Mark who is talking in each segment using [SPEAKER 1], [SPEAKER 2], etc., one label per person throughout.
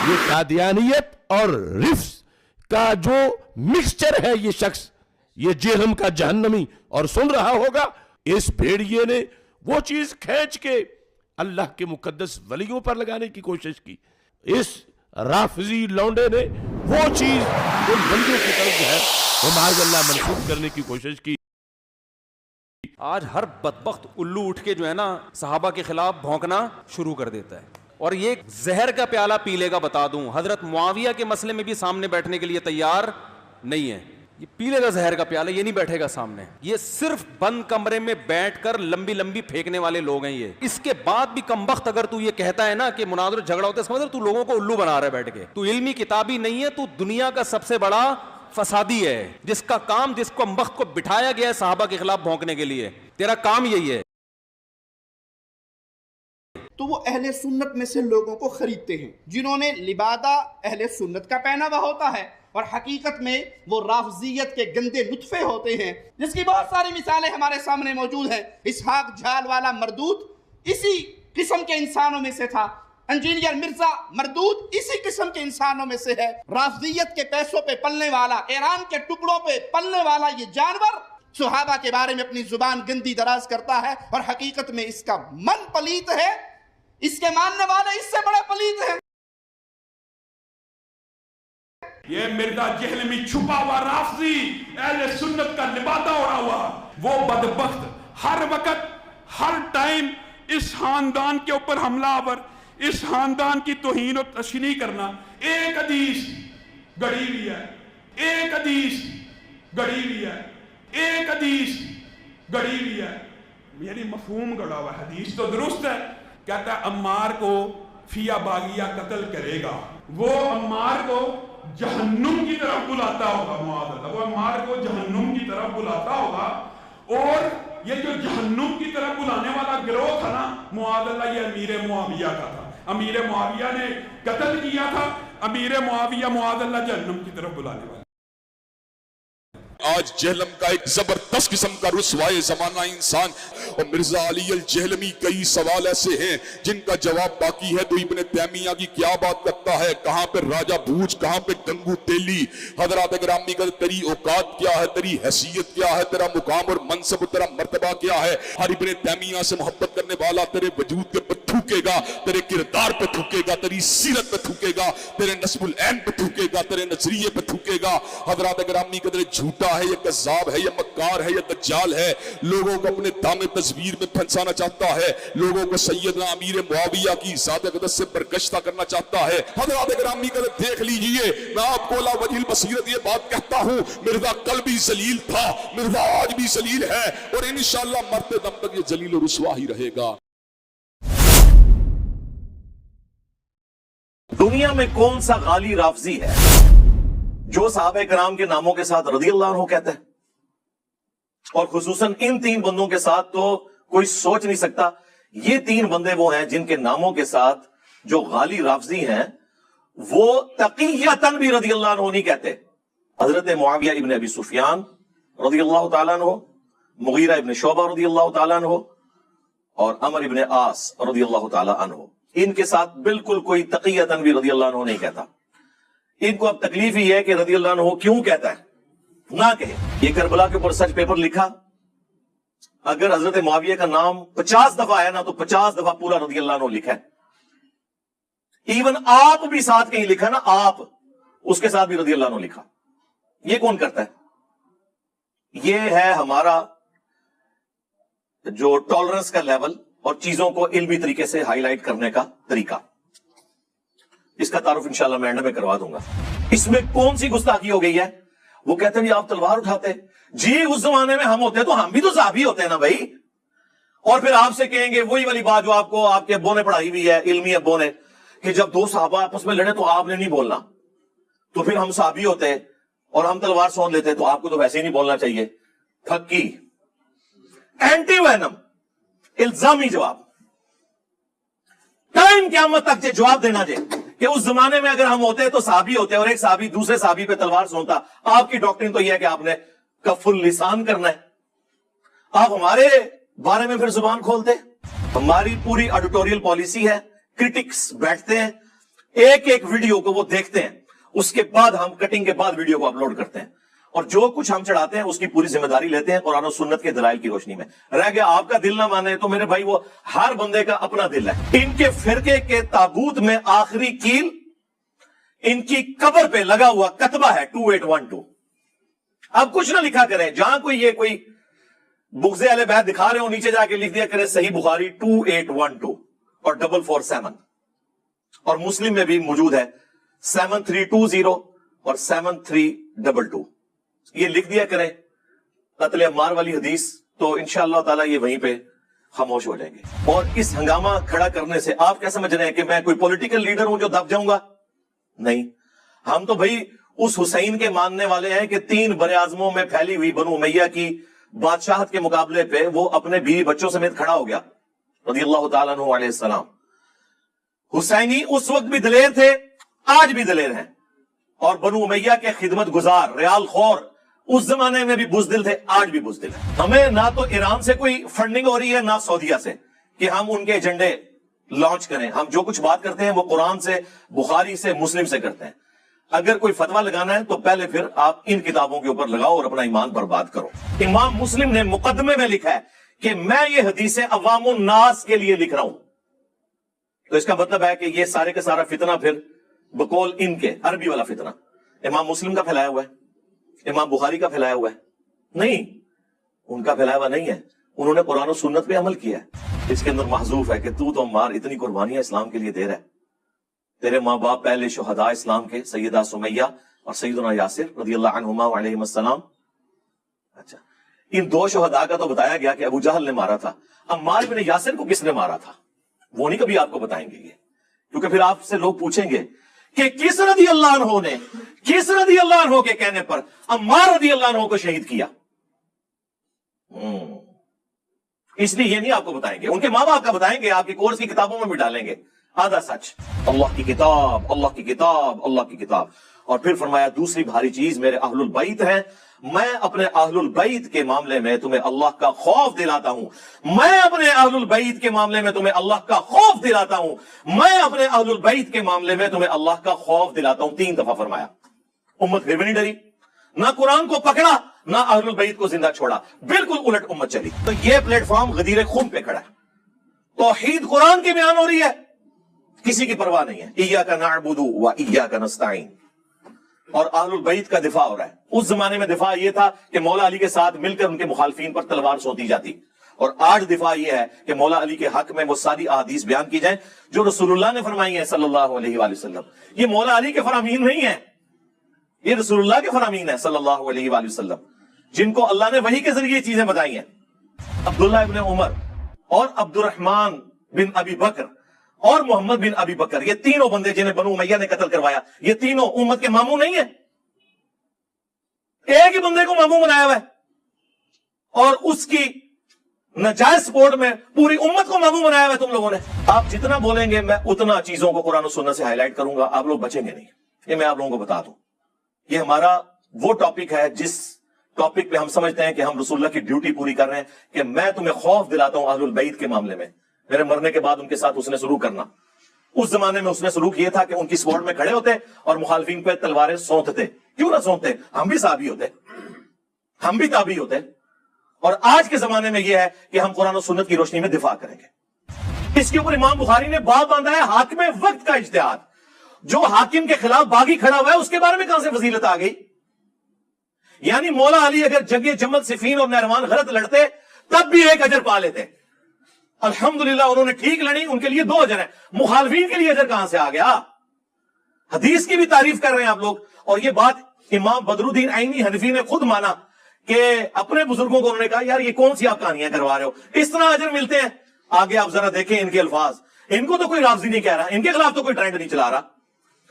[SPEAKER 1] یہ قادیانیت اور رفض کا جو مکسچر ہے یہ شخص، یہ جہنم کا جہنمی، اور سن رہا ہوگا اس بھیڑیے نے وہ چیز کھینچ کے اللہ کے مقدس ولیوں پر لگانے کی کوشش کی، اس رافضی لونڈے نے وہ چیز ان ولیوں کی طرف جو ہے وہ معاذ اللہ منسوب کرنے کی کوشش کی۔
[SPEAKER 2] آج ہر بدبخت الو اٹھ کے جو ہے نا صحابہ کے خلاف بھونکنا شروع کر دیتا ہے، اور یہ زہر کا پیالہ پی لے گا، بتا دوں حضرت معاویہ کے مسئلے میں بھی سامنے بیٹھنے کے لیے تیار نہیں ہے، یہ پی لے گا زہر کا پیالہ، یہ نہیں بیٹھے گا سامنے، یہ صرف بند کمرے میں بیٹھ کر لمبی لمبی پھینکنے والے لوگ ہیں یہ۔ اس کے بعد بھی کمبخت اگر تو یہ کہتا ہے نا کہ مناظر جھگڑا ہوتا ہے، سمجھ تو لوگوں کو الو بنا رہا ہے بیٹھ کے، تو علمی کتابی نہیں ہے، تو دنیا کا سب سے بڑا فسادی ہے، جس کا کام، جس کو کمبخت کو بٹھایا گیا ہے صحابہ کے خلاف بھونکنے کے لیے، تیرا کام یہی ہے۔
[SPEAKER 3] تو وہ اہل سنت میں سے لوگوں کو خریدتے ہیں جنہوں نے لبادہ اہل سنت کا پہنا ہوا ہوتا ہے، اور حقیقت میں وہ رافضیت کے گندے نطفے ہوتے ہیں، جس کی بہت ساری مثالیں ہمارے سامنے موجود ہیں۔ اسحاق جھال والا مردود اسی قسم کے انسانوں میں سے تھا، انجینئر مرزا مردود اسی قسم کے انسانوں میں سے ہے۔ رافضیت کے پیسوں پہ پلنے والا، ایران کے ٹکڑوں پہ پلنے والا یہ جانور صحابہ کے بارے میں اپنی زبان گندی دراز کرتا ہے، اور حقیقت میں اس کا من پلیت ہے، اس کے ماننے والے اس سے بڑے پلیت ہیں۔
[SPEAKER 4] یہ مرزا جہلمی چھپا ہوا رافضی اہل سنت کا لبادہ اڑا ہوا، وہ بدبخت ہر وقت ہر ٹائم اس خاندان کے اوپر حملہ آور، اس خاندان کی توہین و تشنیع کرنا۔ ایک حدیث گڑی ہوئی ہے، ایک حدیث گڑی ہوئی ہے، ایک حدیث گڑی ہوئی ہے، یعنی مفہوم گڑا ہوا۔ حدیث تو درست ہے، کہتا ہے عمار کو فیا باغیہ قتل کرے گا، وہ عمار کو جہنم کی طرف بلاتا ہوگا، معاذ اللہ، وہ عمار کو جہنم کی طرف بلاتا ہوگا، اور یہ جو جہنم کی طرف بلانے والا گروہ تھا نا معاذ اللہ، یہ امیر معاویہ کا تھا، امیر معاویہ نے قتل کیا تھا، امیر معاویہ معاذ اللہ جہنم کی طرف بلانے والا۔
[SPEAKER 5] آج جہلم کا ایک زبردست قسم کا رسوائے زمانہ انسان، اور مرزا علی الجہلمی کئی سوال ایسے ہیں جن کا جواب باقی ہے۔ تو ابن تیمیہ کی کیا بات کرتا ہے، کہاں پہ راجہ بھوج، کہاں پہ گنگو تیلی۔ حضرات گرامی کا تیری اوقات کیا ہے، تیری حیثیت کیا ہے، تیرا مقام اور منصب، تیرا مرتبہ کیا ہے۔ ہر ابن تیمیہ سے محبت کرنے والا تیرے وجود کے پر تھوکے گا، تیرے کردار پہ تھوکے گا، تیری سیرت پہ تھوکے گا، تیرے نسب العین پہ تھوکے گا، تیرے نظریے پہ تھوکے گا۔ حضرات گرامی کا جھوٹا ہے، یہ کذاب ہے، یہ مکار ہے، یہ دجال ہے، لوگوں کو اپنے دام تصویر میں پھنسانا چاہتا ہے، لوگوں کو سیدنا امیر معاویہ کی ذات اقدس سے برگشتہ کرنا چاہتا ہے۔ حضرات گرامی کا دیکھ لیجئے، میں آپ کو لا وجہ البصیرت یہ بات کہتا ہوں، مرزا کل بھی ذلیل تھا، مرزا آج بھی ذلیل ہے، اور انشاءاللہ مرتے دم تک یہ ذلیل و رسوا ہی رہے گا۔
[SPEAKER 6] دنیا میں کون سا غالی رافضی ہے جو صحابہ کرام کے ناموں کے ساتھ رضی اللہ عنہ کہتا ہے؟ اور خصوصاً ان تین بندوں کے ساتھ تو کوئی سوچ نہیں سکتا۔ یہ تین بندے وہ ہیں جن کے ناموں کے ساتھ جو غالی رافضی ہیں وہ تقیتاً بھی رضی اللہ عنہ نہیں کہتے۔ حضرت معاویہ ابن ابی سفیان رضی اللہ تعالیٰ عنہ، مغیرہ ابن شعبہ رضی اللہ تعالیٰ عنہ، اور عمر ابن عاص رضی اللہ تعالیٰ عنہ، ان کے ساتھ بالکل کوئی تقیتاً بھی رضی اللہ عنہ نہیں کہتا۔ ان کو اب تکلیف ہی ہے کہ رضی اللہ عنہ کیوں کہتا ہے، نہ کہے۔ یہ کربلا کے اوپر سچ پیپر لکھا، اگر حضرت معاویہ کا نام 50 دفعہ ہے نا تو 50 دفعہ پورا رضی اللہ عنہ لکھا ہے۔ ایون آپ بھی ساتھ کہیں لکھا نا، آپ اس کے ساتھ بھی رضی اللہ عنہ لکھا۔ یہ کون کرتا ہے؟ یہ ہے ہمارا جو ٹالرنس کا لیول اور چیزوں کو علمی طریقے سے ہائی لائٹ کرنے کا طریقہ۔ اس کا تعارف انشاءاللہ میں اینڈ میں کروا دوں گا۔ اس میں کون سی گستاخی ہو گئی ہے؟ وہ کہتے ہیں جی آپ تلوار اٹھاتے، جی اس زمانے میں ہم ہوتے تو ہم بھی تو صحابی ہوتے ہیں نا بھائی۔ اور پھر آپ سے کہیں گے وہی والی بات جو آپ کو آپ کے ابو نے پڑھائی ہوئی ہے، علمی ابو نے، کہ جب دو صحابہ آپس میں لڑے تو آپ نے نہیں بولنا، تو پھر ہم صحابی ہوتے اور ہم تلوار سون لیتے تو آپ کو تو ویسے ہی نہیں بولنا چاہیے۔ پھکی اینٹی وینم الزامی جواب، ٹائم قیامت تک جواب دینا جے کہ اس زمانے میں اگر ہم ہوتے تو صحابی ہوتے اور ایک صحابی دوسرے صحابی پہ تلوار سونتا۔ آپ کی ڈاکٹرین تو یہ ہے کہ آپ نے کف اللسان کرنا ہے، آپ ہمارے بارے میں پھر زبان کھولتے۔ ہماری پوری ایڈیٹوریل پالیسی ہے، کرٹکس بیٹھتے ہیں، ایک ایک ویڈیو کو وہ دیکھتے ہیں, اس کے بعد ہم کٹنگ کے بعد ویڈیو کو اپلوڈ کرتے ہیں, اور جو کچھ ہم چڑھاتے ہیں اس کی پوری ذمہ داری لیتے ہیں قرآن و سنت کے دلائل کی روشنی میں. رہ گیا آپ کا دل نہ مانے تو میرے بھائی وہ ہر بندے کا اپنا دل ہے. ان کے فرقے کے تابوت میں آخری کیل ان کی قبر پہ لگا ہوا کتبہ ہے 2812. اب کچھ نہ لکھا کریں, جہاں کوئی بغض اہل بیت دکھا رہے ہو نیچے جا کے لکھ دیا کرے صحیح بخاری 2812 اور 447, اور مسلم میں بھی موجود ہے 7320 اور 7322. یہ لکھ دیا کریں قتل عمار والی حدیث, تو انشاءاللہ تعالی یہ وہیں پہ خاموش ہو جائیں گے. اور اس ہنگامہ کھڑا کرنے سے آپ کیا سمجھ رہے ہیں کہ میں کوئی پولیٹیکل لیڈر ہوں جو دب جاؤں گا؟ نہیں, ہم تو بھائی اس حسین کے ماننے والے ہیں کہ 3 براعظموں میں پھیلی ہوئی بنو امیہ کی بادشاہت کے مقابلے پہ وہ اپنے بیوی بچوں سمیت کھڑا ہو گیا رضی اللہ تعالیٰ عنہ علیہ السلام. حسینی اس وقت بھی دلیر تھے, آج بھی دلیر ہیں, اور بنو امیہ کے خدمت گزار ریال خور اس زمانے میں بھی بزدل تھے, آج بھی بزدل ہیں. ہمیں نہ تو ایران سے کوئی فنڈنگ ہو رہی ہے نہ سعودیہ سے کہ ہم ان کے ایجنڈے لانچ کریں. ہم جو کچھ بات کرتے ہیں وہ قرآن سے, بخاری سے, مسلم سے کرتے ہیں. اگر کوئی فتویٰ لگانا ہے تو پہلے پھر آپ ان کتابوں کے اوپر لگاؤ اور اپنا ایمان برباد کرو. امام مسلم نے مقدمے میں لکھا ہے کہ میں یہ حدیثیں عوام الناس کے لیے لکھ رہا ہوں. تو اس کا مطلب ہے کہ یہ سارے کا سارا فتنہ پھر بقول ان کے عربی والا فتنہ امام مسلم کا پھیلایا ہوا ہے, امام بخاری کا پھیلایا ہوا ہے نہیں, ان کا پھیلایا ہوا نہیں ہے. انہوں نے قرآن و سنت پہ عمل کیا ہے. اس کے اندر محذوف ہے کہ تو عمار اتنی قربانیاں اسلام کے لیے دے رہا ہے. تیرے ماں باپ پہلے شہداء اسلام کے سیدہ سمیہ اور سیدنا یاسر رضی اللہ عنہما علیہم السلام. اچھا, ان 2 شہداء کا تو بتایا گیا کہ ابو جہل نے مارا تھا. عمار بن یاسر کو کس نے مارا تھا وہ نہیں کبھی آپ کو بتائیں گے یہ, کیونکہ پھر آپ سے لوگ پوچھیں گے کہ کس رضی اللہ عنہ نے کس رضی اللہ عنہ کے کہنے پر عمار رضی اللہ عنہ کو شہید کیا. اس لیے یہ نہیں آپ کو بتائیں گے, ان کے ماں باپ کا بتائیں گے, آپ کی کورس کی کتابوں میں بھی ڈالیں گے. آدھا سچ اللہ کی کتاب, اللہ کی کتاب, اللہ کی کتاب. اور پھر فرمایا دوسری بھاری چیز میرے اہل البیت ہیں, میں اپنے اہل البیت کے معاملے میں تمہیں اللہ کا خوف دلاتا ہوں, میں اپنے اہل البیت کے معاملے میں تمہیں اللہ کا خوف دلاتا ہوں, میں اپنے اہل البیت کے معاملے میں تمہیں اللہ کا خوف دلاتا ہوں. 3 دفعہ فرمایا. امت پھر بھی نہیں ڈری, نہ قرآن کو پکڑا نہ اہل البیت کو زندہ چھوڑا, بالکل الٹ امت چلی. تو یہ پلیٹ فارم غدیر خون پہ کھڑا ہے. توحید قرآن کی بیان ہو رہی ہے, کسی کی پرواہ نہیں ہے. ایاک نعبد و ایاک نستعین, اور اہل البیت کا دفاع ہو رہا ہے. اس زمانے میں دفاع یہ تھا کہ مولا علی کے ساتھ مل کر ان کے مخالفین پر تلوار سونتی جاتی, اور آج دفاع یہ ہے کہ مولا علی کے حق میں وہ ساری احادیث بیان کی جائیں جو رسول اللہ نے فرمائی ہیں صلی اللہ علیہ وآلہ وسلم. یہ مولا علی کے فرامین نہیں ہے, یہ رسول اللہ کے فرامین ہیں صلی اللہ علیہ وآلہ وسلم, جن کو اللہ نے وحی کے ذریعے چیزیں بتائی ہیں. عبداللہ ابن عمر اور عبد الرحمن بن ابی بکر اور محمد بن ابی بکر, یہ تینوں بندے جنہیں بنو امیہ نے قتل کروایا, یہ تینوں امت کے ماموں نہیں ہیں. ایک ہی بندے کو ماموں بنایا ہوا ہے, اور اس کی ناجائز سپورٹ میں پوری امت کو ماموں بنایا ہوا ہے تم لوگوں نے. آپ جتنا بولیں گے میں اتنا چیزوں کو قرآن و سنت سے ہائی لائٹ کروں گا, آپ لوگ بچیں گے نہیں. یہ میں آپ لوگوں کو بتا دوں, یہ ہمارا وہ ٹاپک ہے جس ٹاپک پہ ہم سمجھتے ہیں کہ ہم رسول اللہ کی ڈیوٹی پوری کر رہے ہیں کہ میں تمہیں خوف دلاتا ہوں اہل البیت کے معاملے میں. میرے مرنے کے بعد ان کے ساتھ اس نے سلوک کرنا. اس زمانے میں اس نے سلوک یہ تھا کہ ان کی سپورٹ میں کھڑے ہوتے اور مخالفین پہ تلواریں سونتتے. کیوں نہ سونتتے, ہم بھی صحابی ہوتے, ہم بھی تابعی ہوتے. اور آج کے زمانے میں یہ ہے کہ ہم قرآن و سنت کی روشنی میں دفاع کریں گے. اس کے اوپر امام بخاری نے باب باندھا ہے حاکم وقت کا اجتہاد. جو حاکم کے خلاف باغی کھڑا ہوا ہے اس کے بارے میں کہاں سے فضیلت آ گئی؟ یعنی مولا علی اگر جنگ جمل صفین اور نہروان غلط لڑتے تب بھی ایک اجر پا لیتے. الحمدللہ انہوں نے ٹھیک لڑی, ان کے لیے 2 اجر ہیں. مخالفین کے لیے اجر کہاں سے آ گیا؟ حدیث کی بھی تعریف کر رہے ہیں آپ لوگ, اور یہ بات امام بدر الدین عینی حنفی نے خود مانا کہ اپنے بزرگوں کو انہوں نے کہا یار یہ کون سی آپ کہانیاں کروا رہے ہو, اس طرح اجر ملتے ہیں. آگے آپ ذرا دیکھیں ان کے الفاظ, ان کو تو کوئی رافضی نہیں کہہ رہا, ان کے خلاف تو کوئی ٹرینڈ نہیں چلا رہا.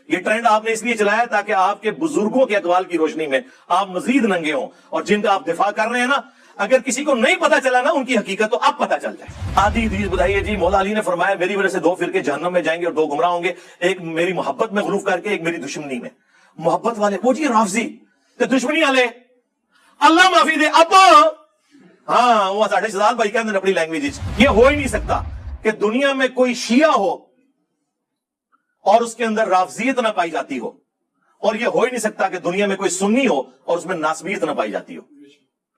[SPEAKER 6] یہ ٹرینڈ آپ نے اس لیے چلایا تاکہ آپ کے بزرگوں کے اقوال کی روشنی میں آپ مزید ننگے ہوں, اور جن کا آپ دفاع کر رہے ہیں نا, اگر کسی کو نہیں پتا چلا نا ان کی حقیقت تو اب پتا چل جائے. آدھی حدیث بتائیے جی مولا علی نے فرمایا میری وجہ سے 2 فرقے جہنم میں جائیں گے اور 2 گمراہ ہوں گے, ایک میری محبت میں غلوف کر کے, ایک میری دشمنی میں. محبت والے وہ جی رافضی تے دشمنی والے اللہ معافی دے اب ہاں وہ ساڈے شہزاد بھائی کہندے اپنی لینگویج. یہ ہو ہی نہیں سکتا کہ دنیا میں کوئی شیعہ ہو اور اس کے اندر رافضیت نہ پائی جاتی ہو, اور یہ ہو ہی نہیں سکتا کہ دنیا میں کوئی سنی ہو اور اس میں ناسبیت نہ پائی جاتی ہو,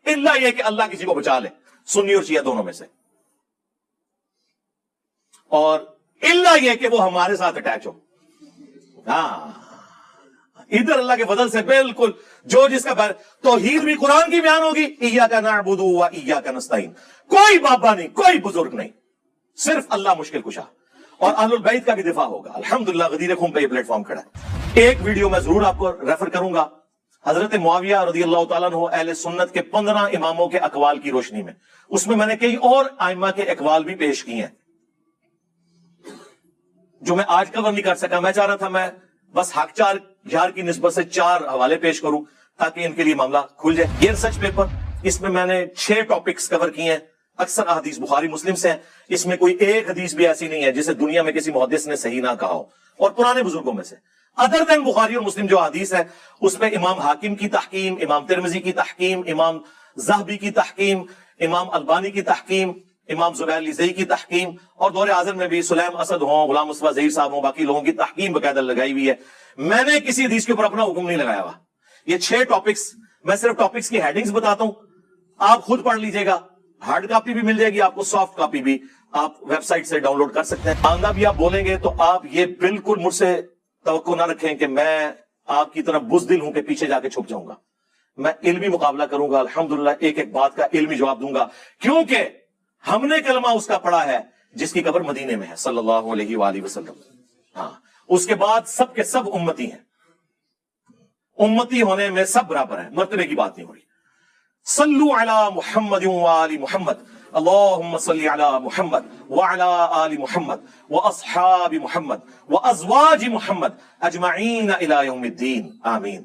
[SPEAKER 6] الا یہ کہ اللہ کسی کو بچا لے سنی اور شیعہ دونوں میں سے, اور الا یہ کہ وہ ہمارے ساتھ اٹیچ ہو. ہاں ادھر اللہ کے فضل سے بالکل جو جس کا توحید بھی قرآن کی بیان ہوگی, ایاک نعبد و ایاک نستعین, کوئی بابا نہیں, کوئی بزرگ نہیں, صرف اللہ مشکل کشا, اور اہل البیت کا بھی دفاع ہوگا. الحمدللہ غدیر خون پہ یہ پلیٹ فارم کھڑا ہے. ایک ویڈیو میں ضرور آپ کو ریفر کروں گا, حضرت معاویہ رضی اللہ تعالیٰ عنہ اہل سنت کے 15 اماموں کے اقوال کی روشنی میں. اس میں نے کئی اور ائمہ کے اقوال بھی پیش کیے ہیں جو میں آج کور نہیں کر سکا. میں چاہ رہا تھا میں بس حق چار یار کی نسبت سے 4 حوالے پیش کروں تاکہ ان کے لیے معاملہ کھل جائے. یہ ریسرچ پیپر, اس میں نے 6 ٹاپکس کور کیے ہیں, اکثر احادیث بخاری مسلم سے ہیں. اس میں کوئی ایک حدیث بھی ایسی نہیں ہے جسے دنیا میں کسی محدث نے صحیح نہ کہا ہو, اور پرانے بزرگوں میں سے ادر دین بخاری اور مسلم جو حدیث ہے اس میں امام حاکم کی تحکیم, امام ترمذی کی تحکیم, امام ذہبی کی تحکیم, امام البانی کی تحکیم, امام زبیر لیزئی کی تحکیم, اور دور حاضر میں بھی سلیم اسد ہوں, غلام مصطفیٰ ظہیر صاحب ہوں, باقی لوگوں کی تحکیم باقاعدہ لگائی ہوئی ہے. میں نے کسی حدیث کے اوپر اپنا حکم نہیں لگایا ہوا. یہ 6 ٹاپکس, میں صرف ٹاپکس کی ہیڈنگز بتاتا ہوں, آپ خود پڑھ لیجئے گا. ہارڈ کاپی بھی مل جائے گی آپ کو, سافٹ کاپی بھی آپ ویب سائٹ سے ڈاؤن لوڈ کر سکتے ہیں. آئندہ بھی آپ بولیں گے تو آپ یہ بالکل مجھ سے توقع نہ رکھیں کہ میں آپ کی طرف بزدل ہوں کہ پیچھے جا کے چھپ جاؤں گا. میں علمی مقابلہ کروں گا, الحمدللہ ایک ایک بات کا علمی جواب دوں گا, کیونکہ ہم نے کلمہ اس کا پڑھا ہے جس کی قبر مدینے میں ہے صلی اللہ علیہ وآلہ وسلم. ہاں, اس کے بعد سب کے سب امتی ہیں, امتی ہونے میں سب برابر ہیں, مرتبے کی بات نہیں ہو رہی. صلو علی محمد وآل محمد, اللہم صلی علی محمد وعلی آل محمد واصحاب محمد وازواج محمد اجمعین الی یوم الدین, آمین.